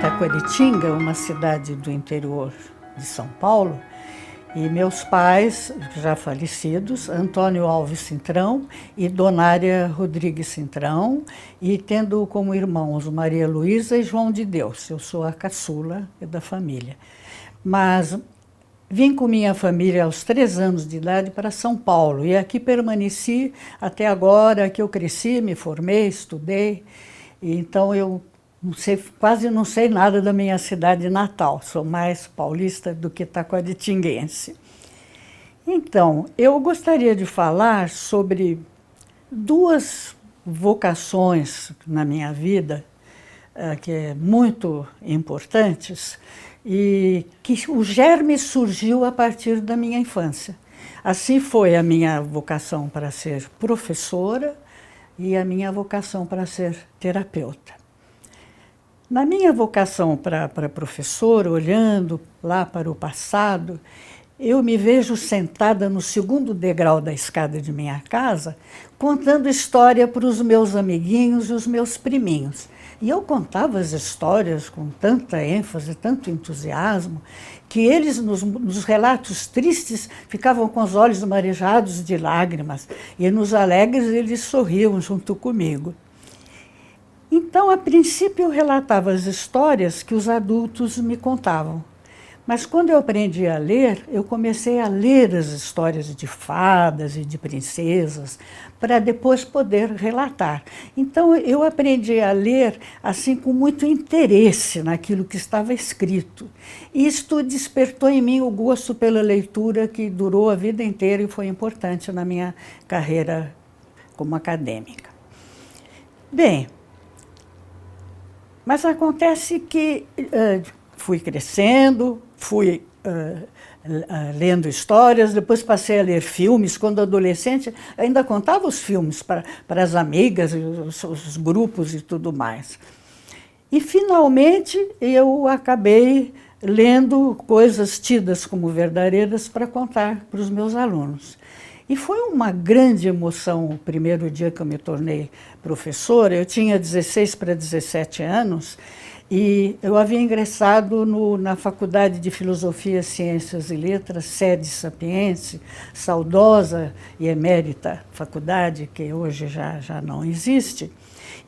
Taquaritinga, uma cidade do interior de São Paulo, e meus pais, já falecidos, Antônio Alves Cintrão e Donária Rodrigues Cintrão, e tendo como irmãos Maria Luísa e João de Deus. Eu sou a caçula da família. Mas vim com minha família aos 3 anos de idade para São Paulo, e aqui permaneci até agora, que eu cresci, me formei, estudei, e então eu não sei, quase não sei nada da minha cidade natal, sou mais paulista do que taquaritinguense. Então, eu gostaria de falar sobre 2 vocações na minha vida, que é muito importantes, e que o germe surgiu a partir da minha infância. Assim foi a minha vocação para ser professora e a minha vocação para ser terapeuta. Na minha vocação para professora, olhando lá para o passado, eu me vejo sentada no 2º degrau da escada de minha casa, contando história para os meus amiguinhos e os meus priminhos. E eu contava as histórias com tanta ênfase, tanto entusiasmo, que eles, nos relatos tristes, ficavam com os olhos marejados de lágrimas, e nos alegres eles sorriam junto comigo. Então, a princípio, eu relatava as histórias que os adultos me contavam. Mas quando eu aprendi a ler, eu comecei a ler as histórias de fadas e de princesas, para depois poder relatar. Então, eu aprendi a ler assim com muito interesse naquilo que estava escrito. Isto despertou em mim o gosto pela leitura, que durou a vida inteira e foi importante na minha carreira como acadêmica. Bem, mas acontece que fui crescendo, fui lendo histórias, depois passei a ler filmes. Quando adolescente, ainda contava os filmes para as amigas, os grupos e tudo mais. E, finalmente, eu acabei lendo coisas tidas como verdadeiras para contar para os meus alunos. E foi uma grande emoção o primeiro dia que eu me tornei professora. Eu tinha 16 para 17 anos e eu havia ingressado na Faculdade de Filosofia, Ciências e Letras, sede Sapiense, saudosa e emérita faculdade, que hoje já não existe.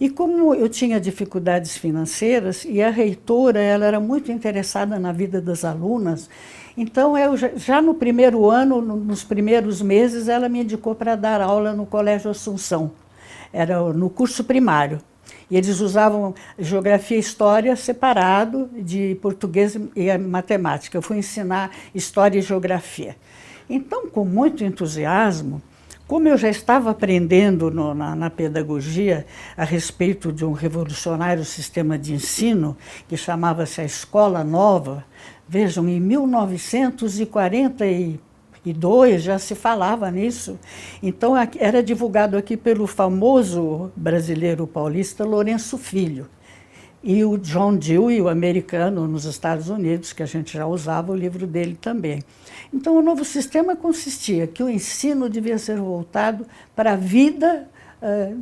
E como eu tinha dificuldades financeiras, e a reitora ela era muito interessada na vida das alunas, então eu já no primeiro ano, nos primeiros meses, ela me indicou para dar aula no Colégio Assunção. Era no curso primário. E eles usavam geografia e história separado de português e matemática. Eu fui ensinar história e geografia. Então, com muito entusiasmo, como eu já estava aprendendo na pedagogia a respeito de um revolucionário sistema de ensino que chamava-se a Escola Nova, vejam, em 1942 já se falava nisso. Então, era divulgado aqui pelo famoso brasileiro paulista Lourenço Filho. E o John Dewey, o americano nos Estados Unidos, que a gente já usava o livro dele também. Então, o novo sistema consistia que o ensino devia ser voltado para a vida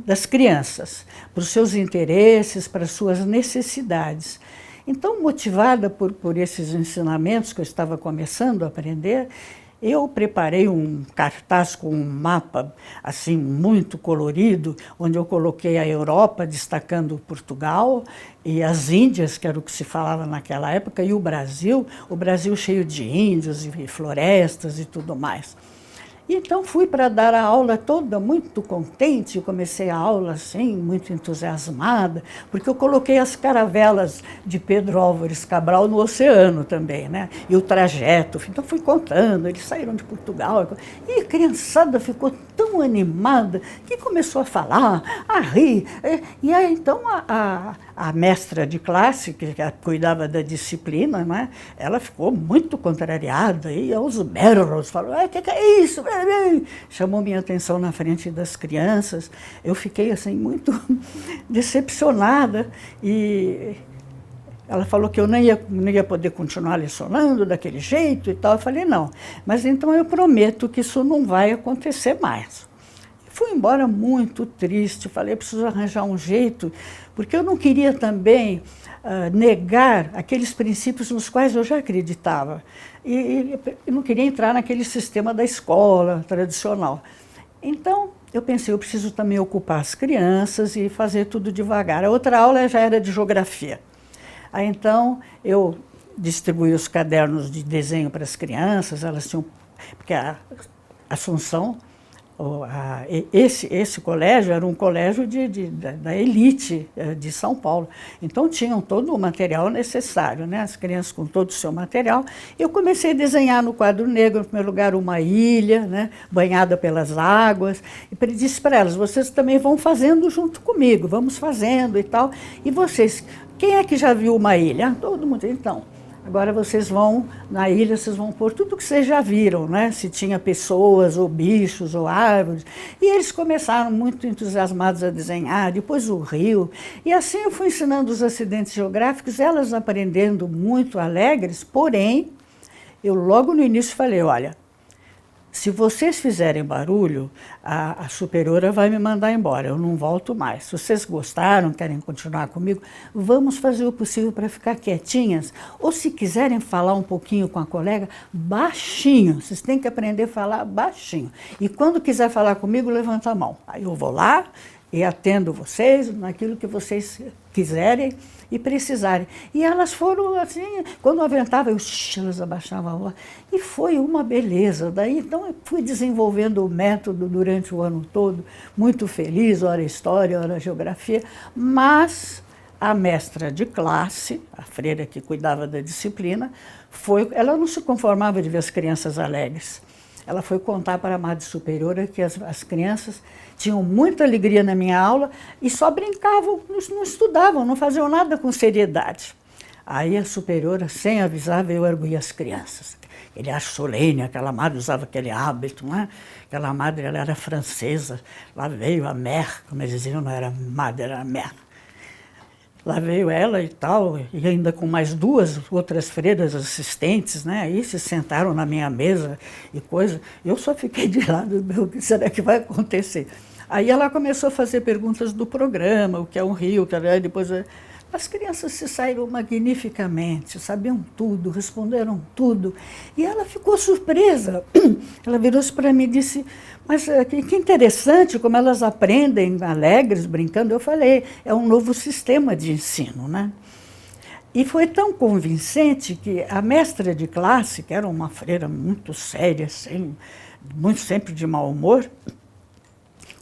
das crianças, para os seus interesses, para as suas necessidades. Então, motivada por esses ensinamentos que eu estava começando a aprender, eu preparei um cartaz com um mapa assim muito colorido, onde eu coloquei a Europa, destacando Portugal, e as Índias, que era o que se falava naquela época, e o Brasil cheio de índios e florestas e tudo mais. Então fui para dar a aula toda muito contente, comecei a aula assim, muito entusiasmada, porque eu coloquei as caravelas de Pedro Álvares Cabral no oceano também, né? E o trajeto, então fui contando, eles saíram de Portugal, e a criançada ficou tão animada que começou a falar, a rir. E aí então a mestra de classe, que cuidava da disciplina, né? Ela ficou muito contrariada, e aos berros, falou, o que é isso? Chamou minha atenção na frente das crianças. Eu fiquei assim muito decepcionada e ela falou que eu não ia poder continuar lecionando daquele jeito e tal. Eu falei, não, mas então eu prometo que isso não vai acontecer mais. Fui embora muito triste, falei, eu preciso arranjar um jeito, porque eu não queria também negar aqueles princípios nos quais eu já acreditava. E não queria entrar naquele sistema da escola tradicional. Então, eu pensei, eu preciso também ocupar as crianças e fazer tudo devagar. A outra aula já era de geografia. Aí, então, eu distribuí os cadernos de desenho para as crianças, elas tinham... Porque a Assunção... Esse colégio era um colégio da elite de São Paulo. Então, tinham todo o material necessário, né? As crianças com todo o seu material. Eu comecei a desenhar no quadro negro, em primeiro lugar, uma ilha, né? Banhada pelas águas. E disse para elas, vocês também vão fazendo junto comigo, vamos fazendo e tal. E vocês, quem é que já viu uma ilha? Ah, todo mundo. Então, agora vocês vão, na ilha, vocês vão pôr tudo que vocês já viram, né? Se tinha pessoas, ou bichos, ou árvores. E eles começaram muito entusiasmados a desenhar, depois o rio. E assim eu fui ensinando os acidentes geográficos, elas aprendendo muito alegres, porém, eu logo no início falei, olha, se vocês fizerem barulho, a superiora vai me mandar embora, eu não volto mais. Se vocês gostaram, querem continuar comigo, vamos fazer o possível para ficar quietinhas. Ou se quiserem falar um pouquinho com a colega, baixinho. Vocês têm que aprender a falar baixinho. E quando quiser falar comigo, levanta a mão. Aí eu vou lá e atendo vocês naquilo que vocês quiserem e precisarem. E elas foram assim, quando eu aventava, elas abaixavam a voz. E foi uma beleza. Daí, então, eu fui desenvolvendo o método durante o ano todo, muito feliz, ora história, ora geografia, mas a mestra de classe, a freira que cuidava da disciplina, ela não se conformava de ver as crianças alegres. Ela foi contar para a madre superiora que as crianças tinham muita alegria na minha aula e só brincavam, não estudavam, não faziam nada com seriedade. Aí a superiora, sem avisar, veio arguir as crianças. Ele era solene, aquela madre usava aquele hábito, não é? Aquela madre, ela era francesa, lá veio a mère, como eles diziam, não era madre, era mère. Lá veio ela e tal, e ainda com mais duas outras freiras assistentes, né? Aí se sentaram na minha mesa e coisa. Eu só fiquei de lado, o que será que vai acontecer? Aí ela começou a fazer perguntas do programa, o que é um rio, depois... As crianças se saíram magnificamente, sabiam tudo, responderam tudo. E ela ficou surpresa. Ela virou-se para mim e disse, mas que interessante como elas aprendem alegres, brincando. Eu falei, é um novo sistema de ensino, né? E foi tão convincente que a mestra de classe, que era uma freira muito séria, assim, muito sempre de mau humor,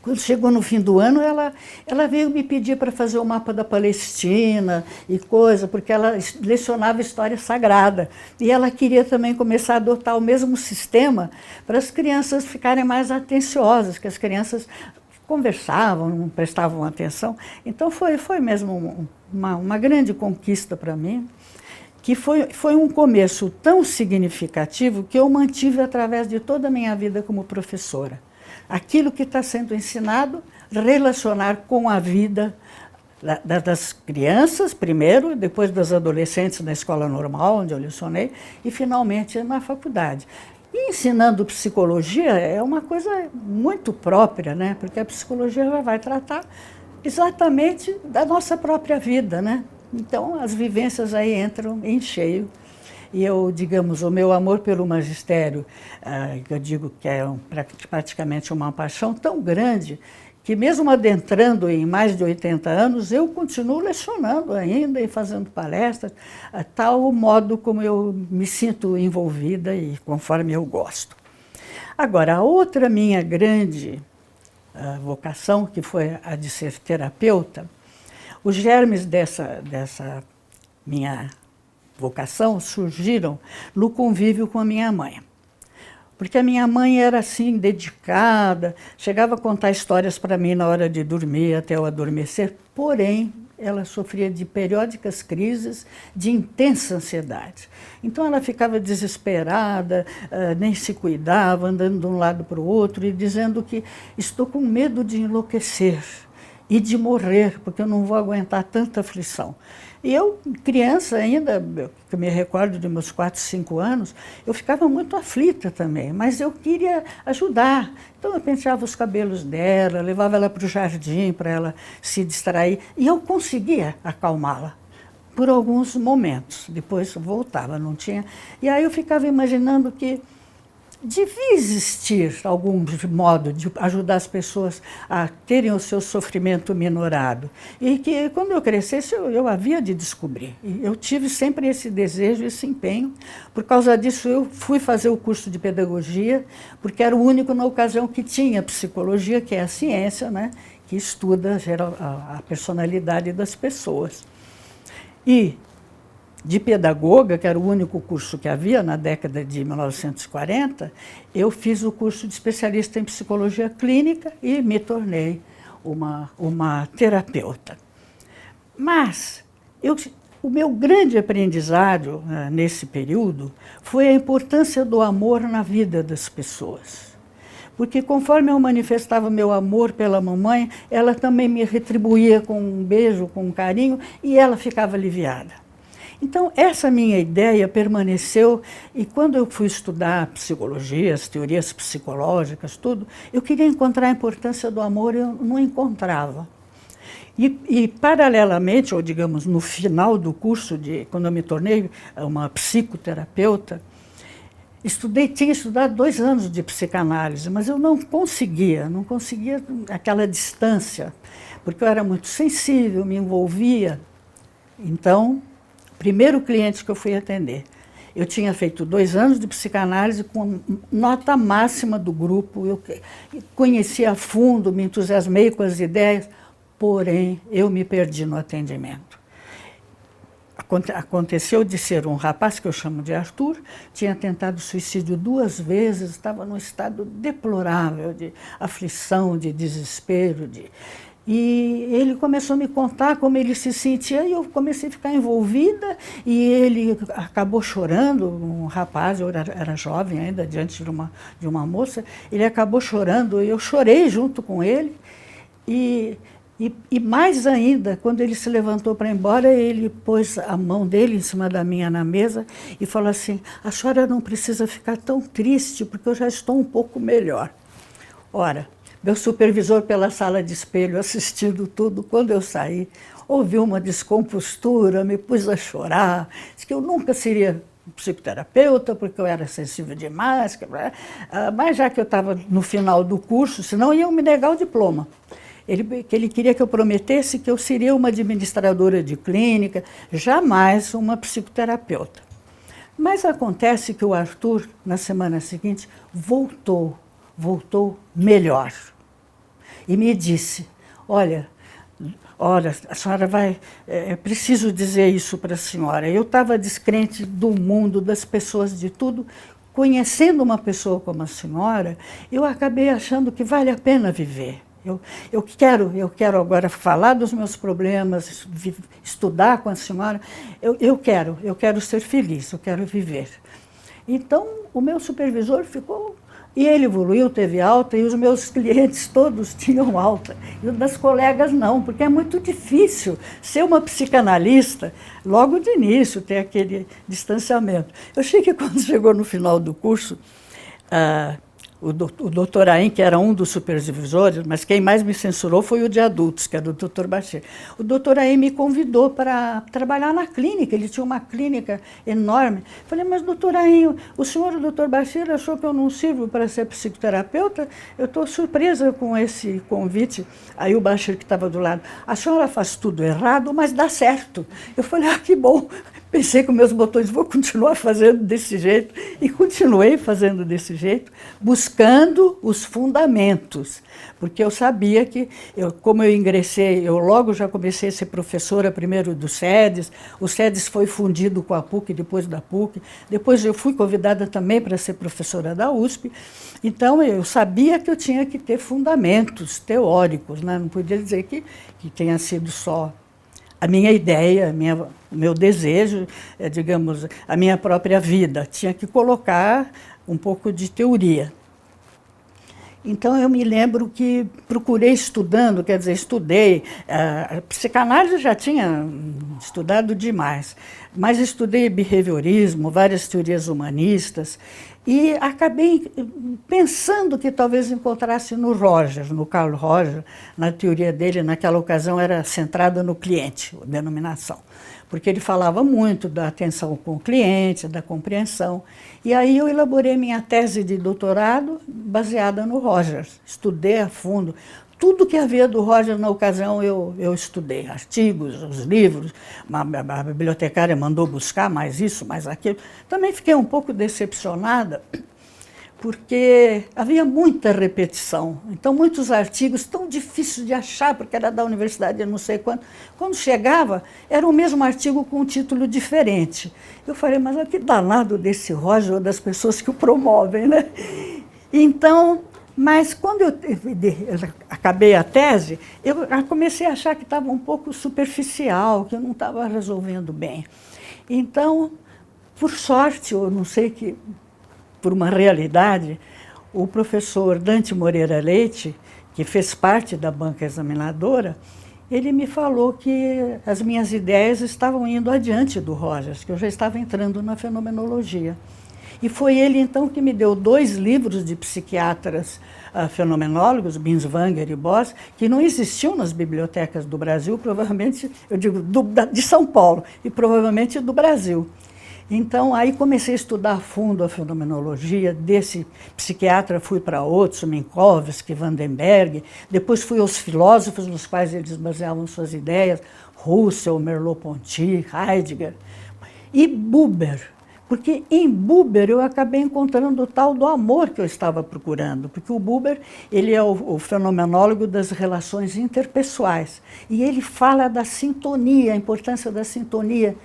quando chegou no fim do ano, ela veio me pedir para fazer o mapa da Palestina e coisa, porque ela lecionava história sagrada. E ela queria também começar a adotar o mesmo sistema para as crianças ficarem mais atenciosas, que as crianças conversavam, não prestavam atenção. Então foi mesmo uma grande conquista para mim, que foi um começo tão significativo que eu mantive através de toda a minha vida como professora. Aquilo que está sendo ensinado, relacionar com a vida das crianças, primeiro, depois das adolescentes na escola normal, onde eu lecionei, e finalmente na faculdade. E ensinando psicologia é uma coisa muito própria, né? Porque a psicologia já vai tratar exatamente da nossa própria vida, né? Então, as vivências aí entram em cheio. E eu, digamos, o meu amor pelo magistério, eu digo que é praticamente uma paixão tão grande, que mesmo adentrando em mais de 80 anos, eu continuo lecionando ainda e fazendo palestras, tal modo como eu me sinto envolvida e conforme eu gosto. Agora, a outra minha grande vocação, que foi a de ser terapeuta, os germes dessa minha vocação surgiram no convívio com a minha mãe. Porque a minha mãe era assim, dedicada, chegava a contar histórias para mim na hora de dormir, até eu adormecer, porém, ela sofria de periódicas crises de intensa ansiedade. Então ela ficava desesperada, nem se cuidava, andando de um lado para o outro e dizendo que estou com medo de enlouquecer e de morrer, porque eu não vou aguentar tanta aflição. E eu, criança ainda, que me recordo de meus 4, 5 anos, eu ficava muito aflita também, mas eu queria ajudar. Então eu penteava os cabelos dela, levava ela para o jardim para ela se distrair, e eu conseguia acalmá-la por alguns momentos. Depois voltava, não tinha. E aí eu ficava imaginando que devia existir algum modo de ajudar as pessoas a terem o seu sofrimento minorado. E que, quando eu crescesse, eu havia de descobrir. E eu tive sempre esse desejo, esse empenho. Por causa disso, eu fui fazer o curso de pedagogia, porque era o único, na ocasião, que tinha psicologia, que é a ciência, né, que estuda a personalidade das pessoas. E de pedagoga, que era o único curso que havia na década de 1940, eu fiz o curso de especialista em psicologia clínica e me tornei uma terapeuta. Mas o meu grande aprendizado nesse período foi a importância do amor na vida das pessoas. Porque conforme eu manifestava meu amor pela mamãe, ela também me retribuía com um beijo, com um carinho, e ela ficava aliviada. Então, essa minha ideia permaneceu, e quando eu fui estudar psicologia, as teorias psicológicas, tudo, eu queria encontrar a importância do amor, eu não encontrava. E paralelamente, ou digamos, no final do curso, quando eu me tornei uma psicoterapeuta, tinha estudado 2 anos de psicanálise, mas eu não conseguia aquela distância, porque eu era muito sensível, me envolvia. Então, primeiro cliente que eu fui atender, eu tinha feito 2 anos de psicanálise com nota máxima do grupo, eu conhecia a fundo, me entusiasmei com as ideias, porém eu me perdi no atendimento. Aconteceu de ser um rapaz que eu chamo de Arthur, tinha tentado suicídio 2 vezes, estava num estado deplorável de aflição, de desespero, E ele começou a me contar como ele se sentia, e eu comecei a ficar envolvida, e ele acabou chorando, um rapaz, eu era jovem ainda, diante de uma moça, ele acabou chorando, e eu chorei junto com ele, e mais ainda, quando ele se levantou para ir embora, ele pôs a mão dele em cima da minha na mesa e falou assim: a senhora não precisa ficar tão triste, porque eu já estou um pouco melhor. Ora, meu supervisor pela sala de espelho, assistindo tudo, quando eu saí, ouvi uma descompostura, me pus a chorar, disse que eu nunca seria psicoterapeuta, porque eu era sensível demais, mas já que eu estava no final do curso, senão iam me negar o diploma. Ele queria que eu prometesse que eu seria uma administradora de clínica, jamais uma psicoterapeuta. Mas acontece que o Arthur, na semana seguinte, voltou melhor. E me disse: olha, a senhora vai... preciso dizer isso para a senhora. Eu estava descrente do mundo, das pessoas, de tudo. Conhecendo uma pessoa como a senhora, eu acabei achando que vale a pena viver. Eu quero agora falar dos meus problemas, estudar com a senhora. Eu quero ser feliz, eu quero viver. Então, o meu supervisor ficou... E ele evoluiu, teve alta, e os meus clientes todos tinham alta. E os das colegas não, porque é muito difícil ser uma psicanalista, logo de início, ter aquele distanciamento. Eu achei que quando chegou no final do curso, o doutor Aim, que era um dos supervisores, mas quem mais me censurou foi o de adultos, que era o doutor Bachir. O doutor Aim me convidou para trabalhar na clínica, ele tinha uma clínica enorme. Falei: mas doutor Aim, o senhor, o doutor Bachir, achou que eu não sirvo para ser psicoterapeuta? Eu estou surpresa com esse convite. Aí o Bachir, que estava do lado: a senhora faz tudo errado, mas dá certo. Eu falei: que bom, pensei com meus botões, vou continuar fazendo desse jeito, e continuei fazendo desse jeito, buscando os fundamentos, porque eu sabia que, como eu ingressei, eu logo já comecei a ser professora primeiro do SEDES, o SEDES foi fundido com a PUC, depois da PUC, depois eu fui convidada também para ser professora da USP, então eu sabia que eu tinha que ter fundamentos teóricos, né? Não podia dizer que tenha sido só a minha ideia, o meu desejo, digamos, a minha própria vida. Tinha que colocar um pouco de teoria. Então, eu me lembro que procurei estudando, quer dizer, estudei. A psicanálise eu já tinha estudado demais, mas estudei behaviorismo, várias teorias humanistas, e acabei pensando que talvez encontrasse no Rogers, no Carl Rogers, na teoria dele, naquela ocasião era centrada no cliente, a denominação, porque ele falava muito da atenção com o cliente, da compreensão. E aí eu elaborei minha tese de doutorado baseada no Rogers, estudei a fundo. Tudo que havia do Rogers na ocasião eu estudei, artigos, os livros, a bibliotecária mandou buscar mais isso, mais aquilo. Também fiquei um pouco decepcionada, porque havia muita repetição. Então, muitos artigos tão difíceis de achar, porque era da universidade de não sei quanto. Quando chegava, era o mesmo artigo com um título diferente. Eu falei, mas que danado desse Rogers ou das pessoas que o promovem, né? Então, mas quando eu acabei a tese, eu comecei a achar que estava um pouco superficial, que eu não estava resolvendo bem. Então, por sorte, eu não sei que, por uma realidade, o professor Dante Moreira Leite, que fez parte da banca examinadora, ele me falou que as minhas ideias estavam indo adiante do Rogers, que eu já estava entrando na fenomenologia. E foi ele, então, que me deu 2 livros de psiquiatras fenomenólogos, Binswanger e Boss, que não existiam nas bibliotecas do Brasil, provavelmente, eu digo, de São Paulo, e provavelmente do Brasil. Então, aí comecei a estudar a fundo a fenomenologia. Desse psiquiatra fui para outros, Minkowski, Vandenberg, depois fui aos filósofos nos quais eles baseavam suas ideias, Russell, Merleau-Ponty, Heidegger, e Buber. Porque em Buber eu acabei encontrando o tal do amor que eu estava procurando, porque o Buber ele é o fenomenólogo das relações interpessoais, e ele fala da sintonia, a importância da sintonia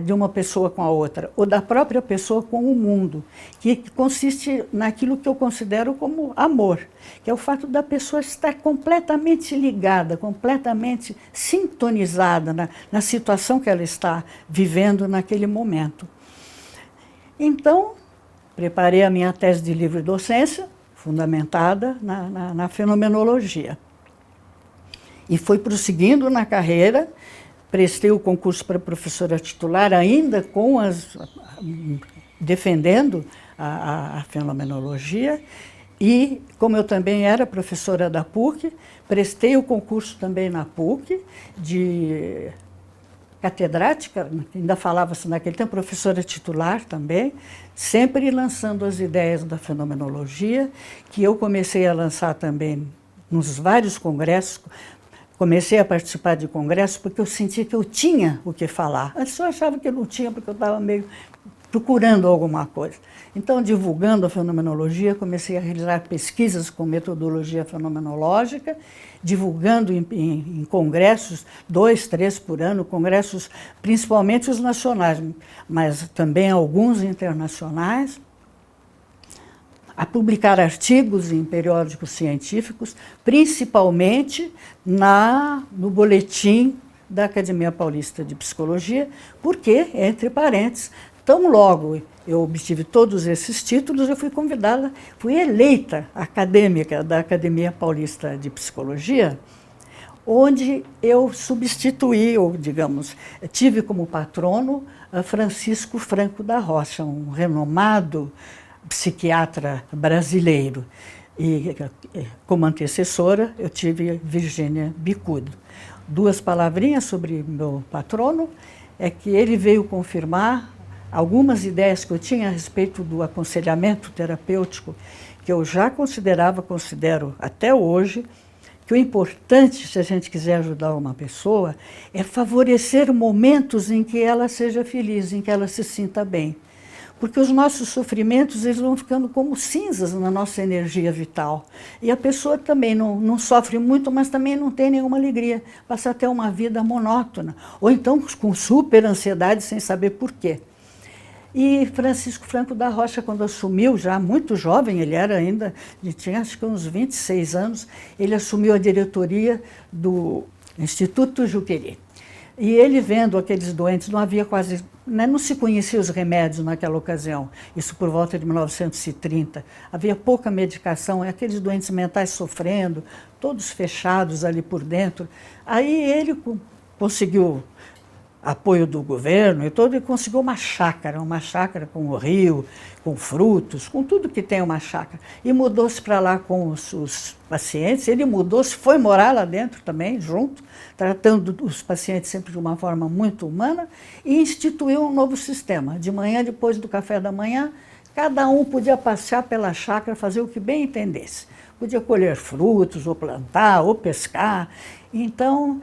de uma pessoa com a outra, ou da própria pessoa com o mundo, que consiste naquilo que eu considero como amor, que é o fato da pessoa estar completamente ligada, completamente sintonizada na situação que ela está vivendo naquele momento. Então, preparei a minha tese de livre-docência, fundamentada na fenomenologia. E fui prosseguindo na carreira, prestei o concurso para professora titular, ainda defendendo a fenomenologia, e, como eu também era professora da PUC, prestei o concurso também na PUC, de catedrática, ainda falava-se naquele tempo, professora titular também, sempre lançando as ideias da fenomenologia, que eu comecei a lançar também nos vários congressos. Comecei a participar de congressos porque eu sentia que eu tinha o que falar. Antes eu achava que eu não tinha, porque eu estava meio procurando alguma coisa. Então, divulgando a fenomenologia, comecei a realizar pesquisas com metodologia fenomenológica, divulgando em congressos, 2, 3 por ano, congressos principalmente os nacionais, mas também alguns internacionais, a publicar artigos em periódicos científicos, principalmente no boletim da Academia Paulista de Psicologia, porque, entre parênteses, tão logo eu obtive todos esses títulos, eu fui convidada, fui eleita acadêmica da Academia Paulista de Psicologia, onde eu substituí, ou digamos, tive como patrono Francisco Franco da Rocha, um renomado psiquiatra brasileiro. E como antecessora eu tive Virgínia Bicudo. 2 palavrinhas sobre meu patrono, é que ele veio confirmar algumas ideias que eu tinha a respeito do aconselhamento terapêutico, que eu já considero até hoje, que o importante, se a gente quiser ajudar uma pessoa, é favorecer momentos em que ela seja feliz, em que ela se sinta bem. Porque os nossos sofrimentos eles vão ficando como cinzas na nossa energia vital. E a pessoa também não sofre muito, mas também não tem nenhuma alegria. Passa a ter uma vida monótona. Ou então com super ansiedade sem saber por quê. E Francisco Franco da Rocha, quando assumiu, já muito jovem, ele tinha acho que uns 26 anos, ele assumiu a diretoria do Instituto Juqueri. E ele vendo aqueles doentes, não havia quase, né, não se conhecia os remédios naquela ocasião, isso por volta de 1930, havia pouca medicação, aqueles doentes mentais sofrendo, todos fechados ali por dentro. Aí ele conseguiu apoio do governo e todo, e conseguiu uma chácara com o rio, com frutos, com tudo que tem uma chácara. E mudou-se para lá com os pacientes, ele mudou-se, foi morar lá dentro também, junto, tratando os pacientes sempre de uma forma muito humana, e instituiu um novo sistema. De manhã, depois do café da manhã, cada um podia passear pela chácara, fazer o que bem entendesse. Podia colher frutos, ou plantar, ou pescar. Então,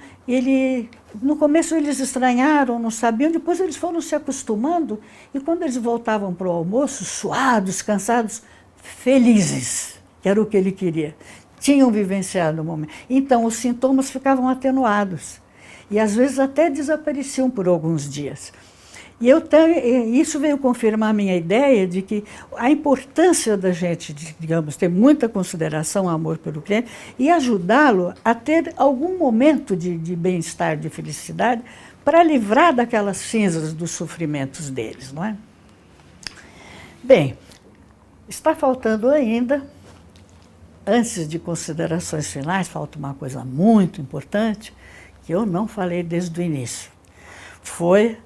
no começo eles estranharam, não sabiam, depois eles foram se acostumando, e quando eles voltavam para o almoço, suados, cansados, felizes, que era o que ele queria, tinham vivenciado o momento. Então, os sintomas ficavam atenuados, e às vezes até desapareciam por alguns dias. E isso veio confirmar a minha ideia de que a importância da gente, digamos, ter muita consideração, amor pelo cliente e ajudá-lo a ter algum momento de bem-estar, de felicidade, para livrar daquelas cinzas dos sofrimentos deles, não é? Bem, está faltando ainda, antes de considerações finais, falta uma coisa muito importante que eu não falei desde o início. Foi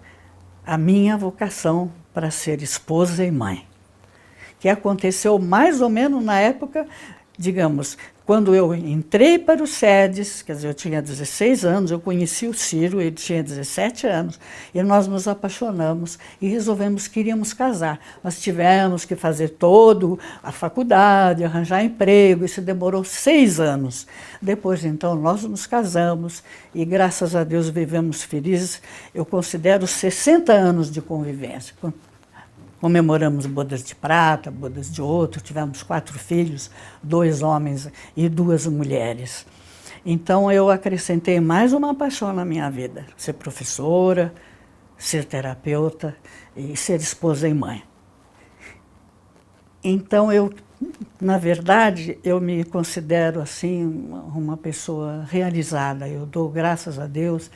a minha vocação para ser esposa e mãe, que aconteceu mais ou menos na época, digamos, quando eu entrei para o SEDES, quer dizer, eu tinha 16 anos, eu conheci o Ciro, ele tinha 17 anos, e nós nos apaixonamos e resolvemos que iríamos casar. Nós tivemos que fazer toda a faculdade, arranjar emprego, isso demorou 6 anos. Depois, então, nós nos casamos e, graças a Deus, vivemos felizes. Eu considero 60 anos de convivência. Comemoramos bodas de prata, bodas de ouro, tivemos 4 filhos, 2 homens e 2 mulheres. Então eu acrescentei mais uma paixão na minha vida, ser professora, ser terapeuta e ser esposa e mãe. Então na verdade, eu me considero assim uma pessoa realizada, eu dou graças a Deus.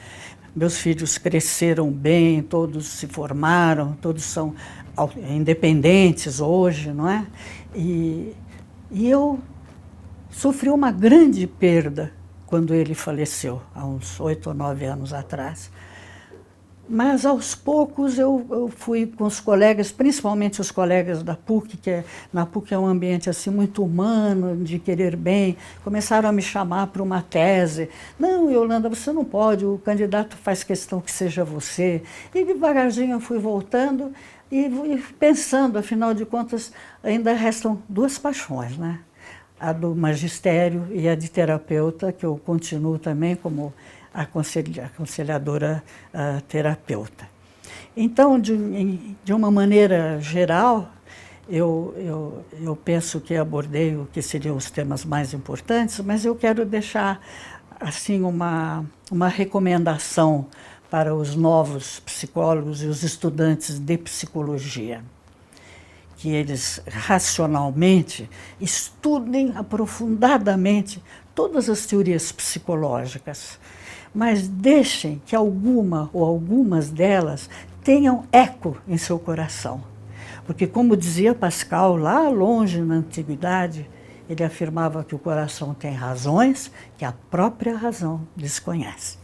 Meus filhos cresceram bem, todos se formaram, todos são independentes hoje, não é? E eu sofri uma grande perda quando ele faleceu, há uns 8 ou 9 anos atrás. Mas, aos poucos, eu fui com os colegas, principalmente os colegas da PUC, na PUC é um ambiente assim, muito humano, de querer bem, começaram a me chamar para uma tese. Não, Yolanda, você não pode, o candidato faz questão que seja você. E devagarzinho eu fui voltando e pensando, afinal de contas, ainda restam 2 paixões, né? A do magistério e a de terapeuta, que eu continuo também como aconselhadora terapeuta. Então, de uma maneira geral, eu penso que abordei o que seriam os temas mais importantes, mas eu quero deixar assim uma recomendação para os novos psicólogos e os estudantes de psicologia, que eles racionalmente estudem aprofundadamente todas as teorias psicológicas, mas deixem que alguma ou algumas delas tenham eco em seu coração. Porque, como dizia Pascal, lá longe na antiguidade, ele afirmava que o coração tem razões que a própria razão desconhece.